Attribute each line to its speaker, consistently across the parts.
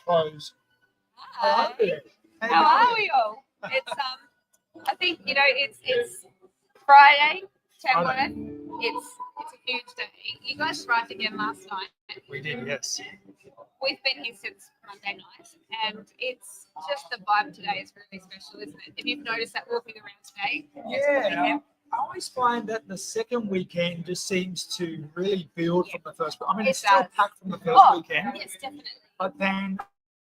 Speaker 1: clothes.
Speaker 2: Hi. How are we all? It's I think it's Friday, Tamworth. It's a huge day. You guys arrived again last night.
Speaker 1: We did, yes.
Speaker 2: We've been here since Monday night, and it's just the vibe today is really special, isn't it? If you've noticed that walking around today,
Speaker 1: Yeah. I always find that the second weekend just seems to really build from the first. I mean, it's still packed from the first weekend.
Speaker 2: Yes, definitely.
Speaker 1: But then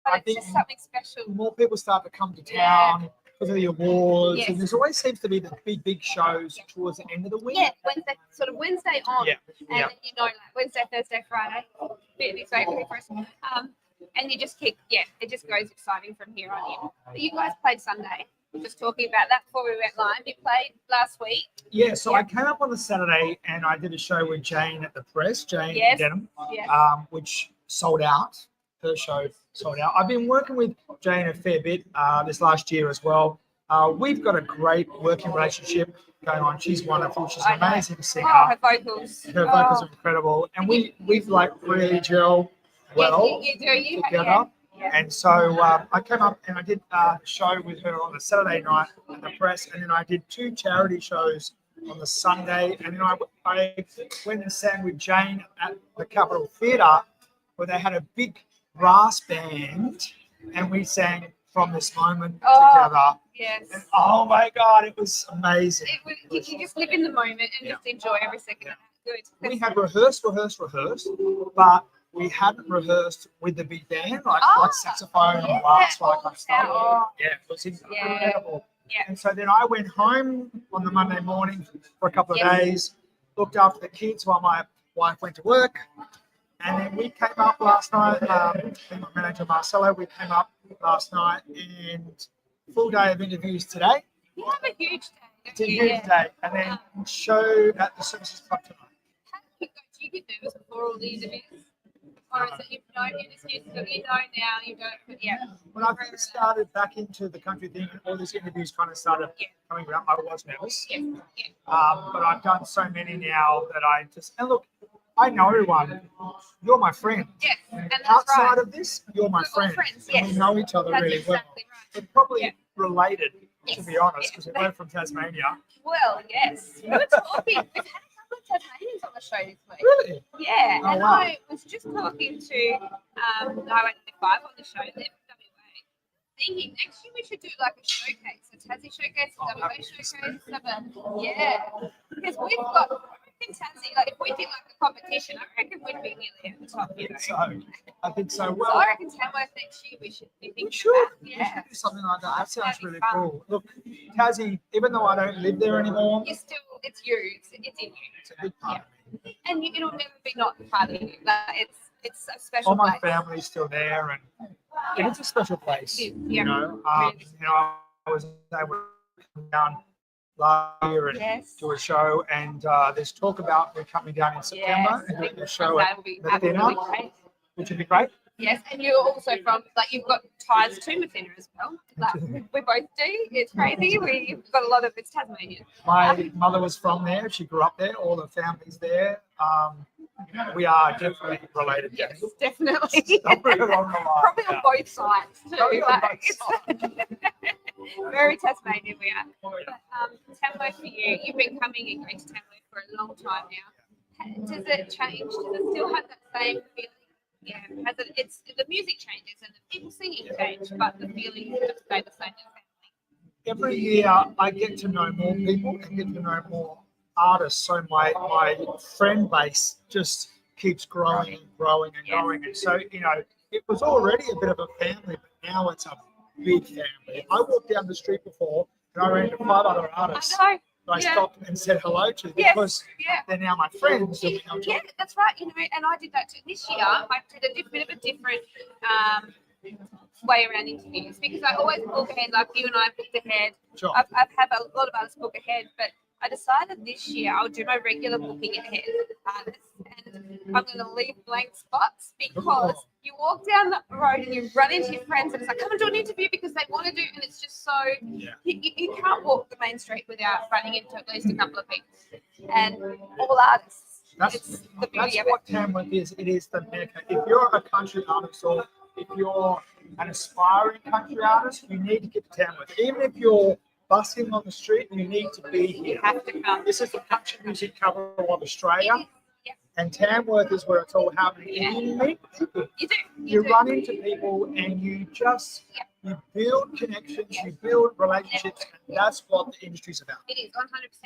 Speaker 2: But
Speaker 1: I
Speaker 2: it's
Speaker 1: think
Speaker 2: just something special.
Speaker 1: more people start to come to town because of the awards,
Speaker 2: Yes.
Speaker 1: and there always seems to be the big shows towards the end of the week.
Speaker 2: Yeah, Wednesday on, and
Speaker 1: Yeah.
Speaker 2: then like Wednesday, Thursday, Friday, bit exciting for us. And you just it just goes exciting from here on in. But you guys played Sunday. We're just talking about that before we went live. You played last week.
Speaker 1: Yeah, so I came up on the Saturday and I did a show with Jane at the Press, Jane Denham, which sold out. Her show sold out. I've been working with Jane a fair bit this last year as well. We've got a great working relationship going on. She's wonderful. She's an amazing singer.
Speaker 2: Oh, her vocals.
Speaker 1: Her vocals are incredible. And we've like really gel well together. Yeah. And so I came up and I did a show with her on the Saturday night at the Press, and then I did 2 charity shows on the Sunday, and then I went and sang with Jane at the Capitol Theatre, where they had a big brass band, and we sang From This Moment together.
Speaker 2: Yes.
Speaker 1: And, oh my God, it was amazing.
Speaker 2: You just live in the moment and just enjoy every second.
Speaker 1: Yeah.
Speaker 2: Good.
Speaker 1: We had rehearsed, but we hadn't rehearsed with the big band, like saxophone and brass, like that stuff. Yeah, it was incredible. Yeah. And so then I went home on the Monday morning for a couple of days, looked after the kids while my wife went to work. And then we came up last night, and my manager Marcelo, we came up last night and full day of interviews today.
Speaker 2: You have a huge day.
Speaker 1: It's a huge day. And then show at the Services Club tonight.
Speaker 2: How do you get nervous before all the interviews? Or is it you know now, you don't,
Speaker 1: When I first started back into the country thing and all these interviews kind of started coming around, I was nervous. But I've done so many now that and look, I know everyone. You're my friend.
Speaker 2: Yes, and that's
Speaker 1: outside of this, you're my friend.
Speaker 2: Friends,
Speaker 1: and we know each other really well. We're probably related, to be honest, because we're both from Tasmania.
Speaker 2: Well, yes. We were talking. We've had a couple of Tasmanians on the show this week.
Speaker 1: Really?
Speaker 2: Yeah.
Speaker 1: Oh,
Speaker 2: and
Speaker 1: wow.
Speaker 2: I was just talking to I went to 5 on the show, WA, thinking next year we should do like a showcase, a Tassie showcase, a WA showcase, because we've got in Tassie, like if we did like a competition, I reckon we'd be nearly at the top, you know.
Speaker 1: I think so. Well,
Speaker 2: so I reckon Tamworth next year we should be thinking
Speaker 1: we should do something like that. That sounds really cool. Look, Tassie, even though I don't live there anymore,
Speaker 2: it's you. It's in you.
Speaker 1: It's a big part of me.
Speaker 2: And it'll never be not part of you. Like it's a special
Speaker 1: all my
Speaker 2: place.
Speaker 1: family's still there, and it's a special place.
Speaker 2: You
Speaker 1: know, I was able to come down last year and do a show, and there's talk about we're coming down in September and doing a show at Mathena, which would be great.
Speaker 2: Yes, and you're also from, like, you've got ties to Mathena as well. Like, we both do. It's crazy. We've got a lot of, it's Tasmanian.
Speaker 1: My mother was from there. She grew up there. All the family's there. We are definitely related.
Speaker 2: Yes, definitely.
Speaker 1: Probably
Speaker 2: on both sides too. Very Tasmanian we are. But Tamworth for you, you've been coming and going to Tamworth for a long time now. Does it change? Does it still have that same feeling? Yeah, it's the music changes and the people singing change, but the feeling just stay the same.
Speaker 1: Every year I get to know more people and get to know more artists, so my friend base just keeps growing and growing and growing. And so, you know, it was already a bit of a family, but now it's a big family. I walked down the street before and I ran into 5 other artists. I stopped and said hello to because they're now my friends.
Speaker 2: Yeah, that's right. You know, and I did that too. This year, I did a bit of a different way around interviews because I always book ahead, like you and I booked ahead.
Speaker 1: Sure.
Speaker 2: I've had a lot of artists book ahead, but I decided this year I'll do my regular booking ahead with artists, and I'm going to leave blank spots because you walk down the road and you run into your friends and it's like, come and do an interview because they want to do, and it's just so you can't walk the main street without running into at least a couple of people, and all artists. It's the beauty of it.
Speaker 1: That's what Tamworth is. It is the mecca. If you're a country artist or if you're an aspiring country artist, you need to get to Tamworth. Even if you're busking on the street, you need to be here.
Speaker 2: You have to come.
Speaker 1: This is the country music capital of Australia.
Speaker 2: It is, yeah.
Speaker 1: And Tamworth is where it's all happening.
Speaker 2: Yeah.
Speaker 1: And you meet people.
Speaker 2: You do.
Speaker 1: You
Speaker 2: do.
Speaker 1: run into people and you just you build connections, you build relationships, and that's what the industry's about.
Speaker 2: It is 100%.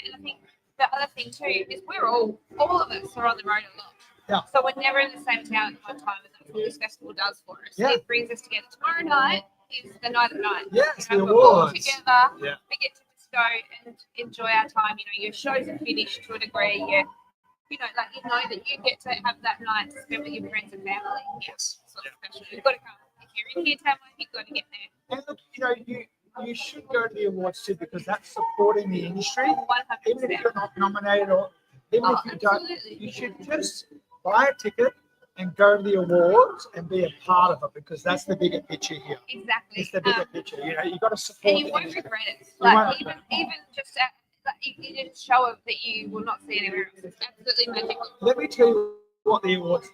Speaker 2: And I think the other thing too is we're all of us are on the road a lot.
Speaker 1: Yeah.
Speaker 2: So we're never in the same town at one time, and that's what this festival does for us.
Speaker 1: Yeah.
Speaker 2: It brings us together. Tomorrow night is the night of nights.
Speaker 1: Yes,
Speaker 2: You know,
Speaker 1: the
Speaker 2: we're all
Speaker 1: awards.
Speaker 2: together.
Speaker 1: Yeah.
Speaker 2: We get to just go and enjoy our time. You know, your shows are finished to a degree. You know, like that you get to have that night to spend with your friends and family.
Speaker 1: Yes.
Speaker 2: It's sort of special. You've got to come. If you're in here, Tamworth, you've got to get there.
Speaker 1: And look, you should go to the awards too because that's supporting the industry.
Speaker 2: 100%.
Speaker 1: Even if you're not nominated or even if you don't, you should just buy a ticket and go to the awards and be a part of it because that's the bigger picture here.
Speaker 2: Exactly.
Speaker 1: It's the bigger picture. You've got to support.
Speaker 2: And you
Speaker 1: the
Speaker 2: won't
Speaker 1: industry.
Speaker 2: regret it.
Speaker 1: You won't
Speaker 2: Like
Speaker 1: regret
Speaker 2: even just you did show it that you will not see anywhere else. It's absolutely magical.
Speaker 1: Let me tell you what the awards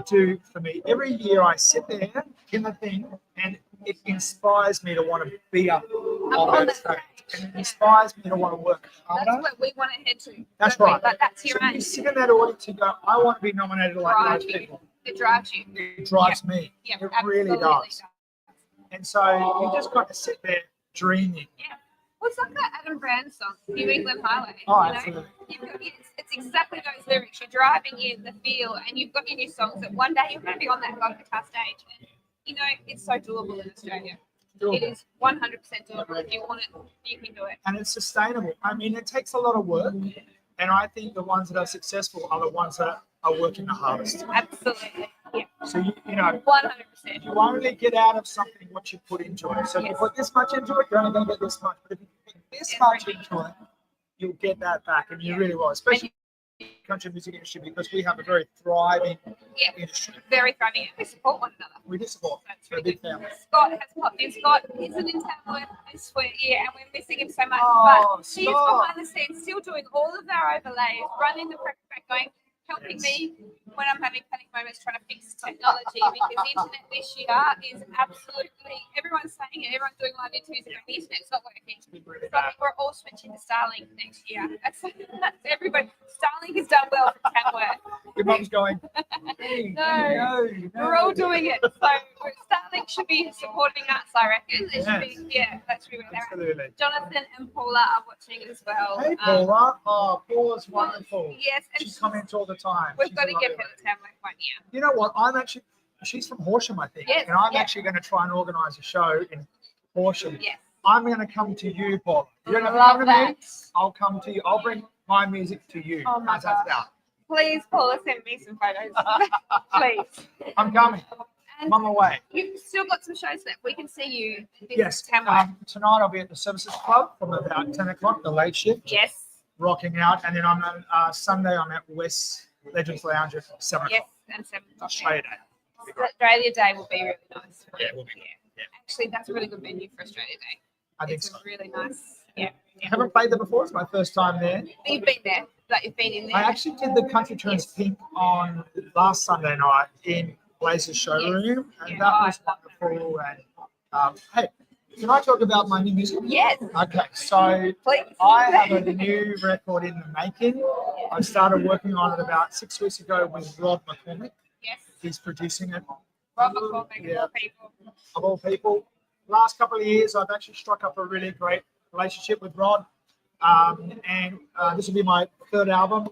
Speaker 1: do for me. Every year I sit there in the thing and it inspires me to want to be up on that stage. And it inspires me to want to work harder.
Speaker 2: That's what we want to head to.
Speaker 1: That's
Speaker 2: don't we?
Speaker 1: right.
Speaker 2: Like that's your
Speaker 1: So
Speaker 2: aim.
Speaker 1: you sit in that audience and go, I want to be nominated like
Speaker 2: Drives
Speaker 1: those
Speaker 2: you.
Speaker 1: people.
Speaker 2: It drives you.
Speaker 1: It drives me.
Speaker 2: Yeah,
Speaker 1: It
Speaker 2: absolutely
Speaker 1: really does. And so you just got to sit there dreaming.
Speaker 2: Yeah. Well, it's like that Adam Brand song, New England Highway.
Speaker 1: Oh,
Speaker 2: you know?
Speaker 1: absolutely.
Speaker 2: It's exactly those lyrics. You're driving in the feel, and you've got in your songs that one day you're going to be on that gold guitar stage. And, it's so doable in Australia.
Speaker 1: Doable.
Speaker 2: It is 100% doable. If you want it, you can do it.
Speaker 1: And it's sustainable. I mean, it takes a lot of work. And I think the ones that are successful are the ones that are working the hardest.
Speaker 2: Absolutely. Yeah.
Speaker 1: So,
Speaker 2: 100%.
Speaker 1: you only get out of something what you put into it. So if you put this much into it, you're only going to get this much. But if you put this much into it, you'll get that back. And you really will, especially in the country music industry, because we have a very thriving industry.
Speaker 2: Very thriving. We support one another.
Speaker 1: We do support.
Speaker 2: That's
Speaker 1: We're a
Speaker 2: really
Speaker 1: big
Speaker 2: good.
Speaker 1: family.
Speaker 2: Scott has popped in. Scott isn't in Tamworth this year, and we're missing him so much.
Speaker 1: Oh,
Speaker 2: but he's
Speaker 1: Scott.
Speaker 2: behind the scenes, still doing all of our overlays, running the prep back, going, helping me when I'm having panic moments trying to fix technology because the internet this year is absolutely, everyone's saying it, everyone's doing live interviews and going, the internet's not working. So I think we're all switching to Starlink next year. That's everybody. Starlink has done well for Tamworth.
Speaker 1: Your mum's going,
Speaker 2: No. We're all doing it. So Starlink should be supporting us, I reckon. It should be, that should be where they're at.
Speaker 1: Absolutely.
Speaker 2: Jonathan and Paula are watching it as well.
Speaker 1: Hey, Paula. Paula's wonderful.
Speaker 2: Yes, and
Speaker 1: She comments all the time.
Speaker 2: we've
Speaker 1: She's
Speaker 2: got
Speaker 1: a
Speaker 2: to get
Speaker 1: lovely
Speaker 2: her
Speaker 1: lady.
Speaker 2: to Tamworth one year.
Speaker 1: You know what? She's from Horsham, I think.
Speaker 2: Yes,
Speaker 1: And I'm actually going to try and organise a show in Horsham.
Speaker 2: Yes.
Speaker 1: I'm going to come to you, Paula. You're going to
Speaker 2: Love
Speaker 1: come to
Speaker 2: that.
Speaker 1: me. I'll come to you. I'll bring my music to you.
Speaker 2: Oh my
Speaker 1: How's that
Speaker 2: gosh.
Speaker 1: sound?
Speaker 2: Please, Paula, send me some photos. Please.
Speaker 1: I'm coming.
Speaker 2: And
Speaker 1: I'm on my way.
Speaker 2: you've still got some shows left. We can see you this
Speaker 1: Yes.
Speaker 2: Tamworth.
Speaker 1: Tonight I'll be at the Services Club from about 10 o'clock, the late shift,
Speaker 2: Yes.
Speaker 1: rocking out. And then I'm on Sunday, I'm at West Legends Lounge at 7
Speaker 2: Yes.
Speaker 1: o'clock.
Speaker 2: And 7 o'clock.
Speaker 1: Australia Day. It'll be great.
Speaker 2: Australia Day will be really nice.
Speaker 1: Yeah, it will be. Yeah.
Speaker 2: Actually, that's a really good venue for Australia Day.
Speaker 1: I think
Speaker 2: It's
Speaker 1: so.
Speaker 2: really nice. Yeah.
Speaker 1: I haven't played there before. It's my first time there.
Speaker 2: You've been there. Like you've been in there.
Speaker 1: I actually did the Country Turns Pink on last Sunday night in Blazer's showroom, and
Speaker 2: Yeah.
Speaker 1: that was wonderful. And hey, can I talk about my new music?
Speaker 2: Yes.
Speaker 1: Okay, so
Speaker 2: Please.
Speaker 1: I have a new record in the making. I started working on it about 6 weeks ago with Rod McCormick.
Speaker 2: Yes.
Speaker 1: He's producing it.
Speaker 2: Rob McCormick,
Speaker 1: Yeah.
Speaker 2: more people.
Speaker 1: Of all people. Last couple of years, I've actually struck up a really great relationship with Rod. And this will be my third album.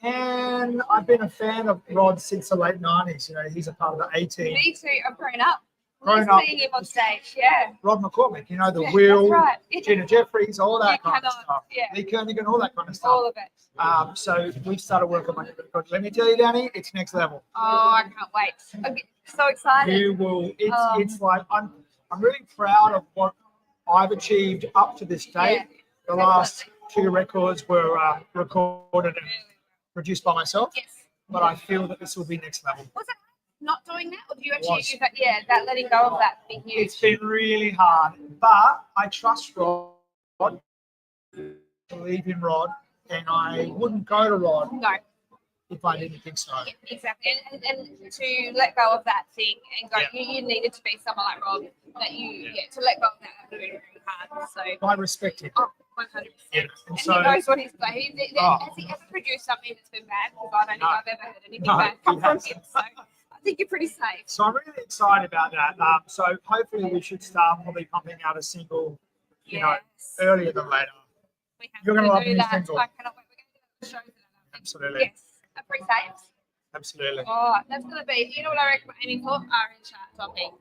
Speaker 1: And I've been a fan of Rod since the late 90s. He's a part of the A-Team.
Speaker 2: Me too. I've grown up.
Speaker 1: Grown
Speaker 2: Just
Speaker 1: up.
Speaker 2: seeing him on stage. Yeah.
Speaker 1: Rod McCormick, the
Speaker 2: Yeah,
Speaker 1: Wheel,
Speaker 2: that's right.
Speaker 1: Gina Jeffries, all that
Speaker 2: You
Speaker 1: kind of
Speaker 2: cannot,
Speaker 1: stuff.
Speaker 2: yeah.
Speaker 1: Lee Kernigan, all that kind of stuff.
Speaker 2: All of it.
Speaker 1: So we've started working on it. But let me tell you, Danny, it's next level.
Speaker 2: Oh, I can't wait. I'm so excited.
Speaker 1: You will.
Speaker 2: Oh.
Speaker 1: It's like I'm really proud of what I've achieved up to this date.
Speaker 2: Yeah.
Speaker 1: The last two records were recorded and produced by myself,
Speaker 2: Yes.
Speaker 1: but I feel that this will be next level.
Speaker 2: Was it not doing that, or do you
Speaker 1: It
Speaker 2: actually
Speaker 1: was.
Speaker 2: do that? Yeah, that letting go of that being
Speaker 1: It's
Speaker 2: huge.
Speaker 1: been really hard, but I trust Rod, believe in Rod, and I wouldn't go to Rod
Speaker 2: No.
Speaker 1: if I didn't think so.
Speaker 2: Yeah, exactly. And to let go of that thing and go, you needed to be someone like Rob that to let go of that would be really hard. So
Speaker 1: I respect him.
Speaker 2: Oh, 100%.
Speaker 1: Yeah.
Speaker 2: And
Speaker 1: So,
Speaker 2: he knows what he's playing. Has he ever produced something that's been bad? Because I don't think I've ever heard anything bad come from him. So I think you're pretty safe.
Speaker 1: so I'm really excited about that. So hopefully we should start probably pumping out a single, earlier than later. You're going to love the new single.
Speaker 2: I cannot wait. We're going to do the shows.
Speaker 1: Absolutely.
Speaker 2: Yes. A pre-saves.
Speaker 1: Absolutely.
Speaker 2: Oh, that's going to be, you know what I reckon we're aiming for? Orange topping.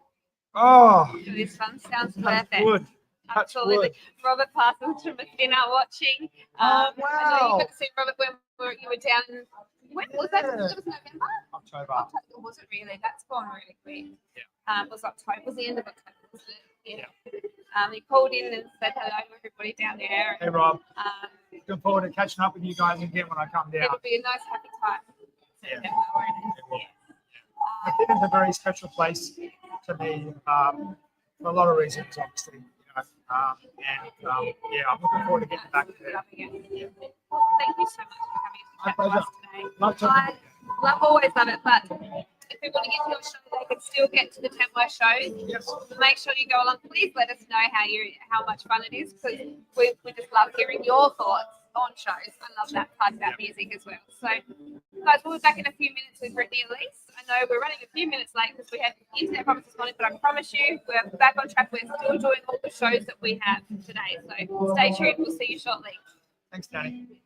Speaker 1: Oh,
Speaker 2: For this one. Sounds
Speaker 1: that's
Speaker 2: perfect.
Speaker 1: good.
Speaker 2: Absolutely.
Speaker 1: Wood.
Speaker 2: Robert Parsons from dinner watching.
Speaker 1: Oh,
Speaker 2: I know
Speaker 1: wow.
Speaker 2: you got to see Robert when you were down. When was that? It was November?
Speaker 1: October.
Speaker 2: October. Was it really? That's gone really quick.
Speaker 1: Yeah.
Speaker 2: It was October. Was the end of October, wasn't it? Yeah. He called in and said hello to everybody down there.
Speaker 1: Hey, Rob. Looking forward to catching up with you guys again when I come down.
Speaker 2: It'll be a nice, happy time.
Speaker 1: Yeah.
Speaker 2: Yeah.
Speaker 1: I think it's a very special place to me for a lot of reasons, obviously. I'm looking forward to getting back there.
Speaker 2: Loving it. Yeah. Thank you so much for coming to chat with us today.
Speaker 1: Love talking.
Speaker 2: Always love it, but if we want to get to your show, they can still get to the Tamworth shows.
Speaker 1: Yes.
Speaker 2: Make sure you go along. Please let us know how much fun it is, because we just love hearing your thoughts on shows. I love that part about music as well. So, guys, we'll be back in a few minutes with Brittany and Elise. I know we're running a few minutes late because we had internet problems this morning, but I promise you we're back on track. We're still doing all the shows that we have today. So stay tuned. We'll see you shortly.
Speaker 1: Thanks, Danny.